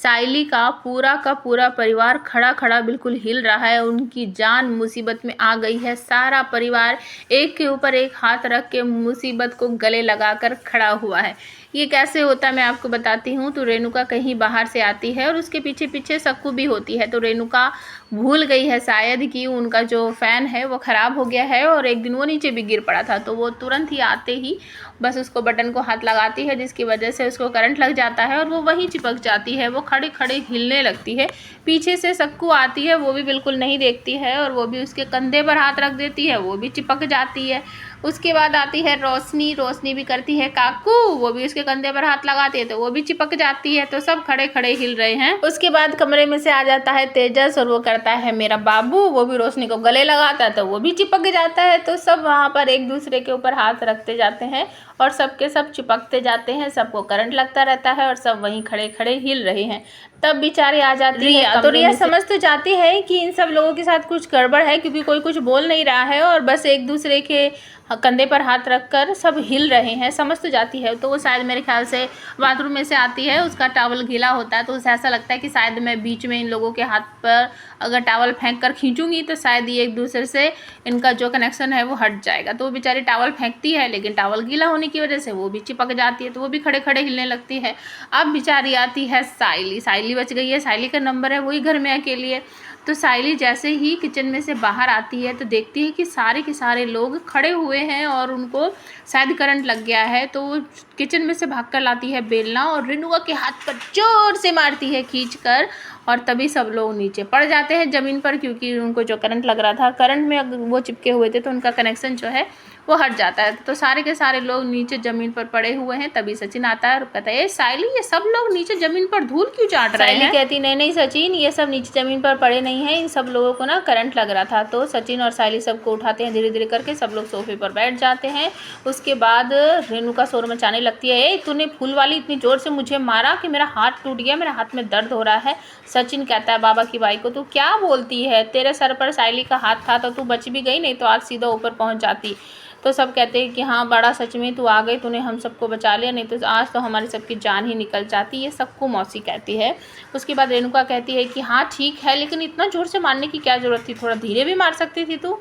साइली का पूरा परिवार खड़ा खड़ा बिल्कुल हिल रहा है। उनकी जान मुसीबत में आ गई है। सारा परिवार एक के ऊपर एक हाथ रख के मुसीबत को गले लगाकर खड़ा हुआ है। ये कैसे होता है मैं आपको बताती हूँ। तो रेणुका कहीं बाहर से आती है और उसके पीछे पीछे सक्कू भी होती है। तो रेणुका भूल गई है शायद कि उनका जो फ़ैन है वो ख़राब हो गया है और एक दिन वो नीचे भी गिर पड़ा था। तो वो तुरंत ही आते ही बस उसको बटन को हाथ लगाती है, जिसकी वजह से उसको करंट लग जाता है और वो वहीं चिपक जाती है। वो खड़े खड़े हिलने लगती है। पीछे से सक्कू आती है, वो भी बिल्कुल नहीं देखती है और वो भी उसके कंधे पर हाथ रख देती है, वो भी चिपक जाती है। उसके बाद आती है रोशनी। रोशनी भी करती है काकू, वो भी उसके कंधे पर हाथ लगाती है तो वो भी चिपक जाती है। तो सब खड़े खड़े हिल रहे हैं। उसके बाद कमरे में से आ जाता है तेजस और वो करता है मेरा बाबू, वो भी रोशनी को गले लगाता है तो वो भी चिपक जाता है। तो सब वहाँ पर एक दूसरे के ऊपर हाथ रखते जाते हैं और सबके सब चिपकते जाते हैं। सबको करंट लगता रहता है और सब वहीं खड़े खड़े हिल रहे हैं। तब बेचारी आ जाती है। तो रिया समझ तो जाती है कि इन सब लोगों के साथ कुछ गड़बड़ है, क्योंकि कोई कुछ बोल नहीं रहा है और बस एक दूसरे के कंधे पर हाथ रखकर सब हिल रहे हैं। समझ तो जाती है। तो वो शायद मेरे ख्याल से बाथरूम में से आती है, उसका टॉवल गीला होता है तो उसे ऐसा लगता है कि शायद मैं बीच में इन लोगों के हाथ पर अगर टॉवल फेंक कर खींचूंगी तो शायद ये एक दूसरे से इनका जो कनेक्शन है वो हट जाएगा। तो वो बेचारी टॉवल फेंकती है, लेकिन टॉवल गीला होने की वजह से वो भी चिपक जाती है। तो वो भी खड़े खड़े हिलने लगती है। अब बेचारी आती है साइली। साइली बच गई है, साइली का नंबर है, वही घर में अकेली है। तो साइली जैसे ही किचन में से बाहर आती है तो देखती है कि सारे के सारे लोग खड़े हुए हैं और उनको शायद करंट लग गया है। तो वो किचन में से भागकर लाती है बेलना और रेणुका के हाथ पर जोर से मारती है खींचकर, और तभी सब लोग नीचे पड़ जाते हैं ज़मीन पर, क्योंकि उनको जो करंट लग रहा था, करंट में अगर वो चिपके हुए थे तो उनका कनेक्शन जो है वो हट जाता है। तो सारे के सारे लोग नीचे ज़मीन पर पड़े हुए हैं। तभी सचिन आता है और कहता है, साइली ये सब लोग नीचे ज़मीन पर धूल क्यों चाट रहे हैं? साइली कहती, नहीं सचिन, ये सब नीचे ज़मीन पर पड़े नहीं हैं, इन सब लोगों को ना करंट लग रहा था। तो सचिन और साइली सबको उठाते हैं धीरे धीरे करके। सब लोग सोफे पर बैठ जाते हैं। उसके बाद रेणुका शोर मचाने लगती है, तूने फूल वाली इतनी ज़ोर से मुझे मारा कि मेरा हाथ टूट गया, मेरे हाथ में दर्द हो रहा है। सचिन कहता है बाबा की बाई को, तू क्या बोलती है? तेरे सर पर साइली का हाथ था तो तू बच भी गई, नहीं तो आज सीधा ऊपर पहुंच जाती। तो सब कहते हैं कि हाँ बड़ा, सच में तू आ गई, तूने हम सबको बचा लिया, नहीं तो आज तो हमारी सबकी जान ही निकल जाती। ये सबको मौसी कहती है। उसके बाद रेणुका कहती है कि हाँ ठीक है, लेकिन इतना ज़ोर से मारने की क्या ज़रूरत थी, थोड़ा धीरे भी मार सकती थी तू।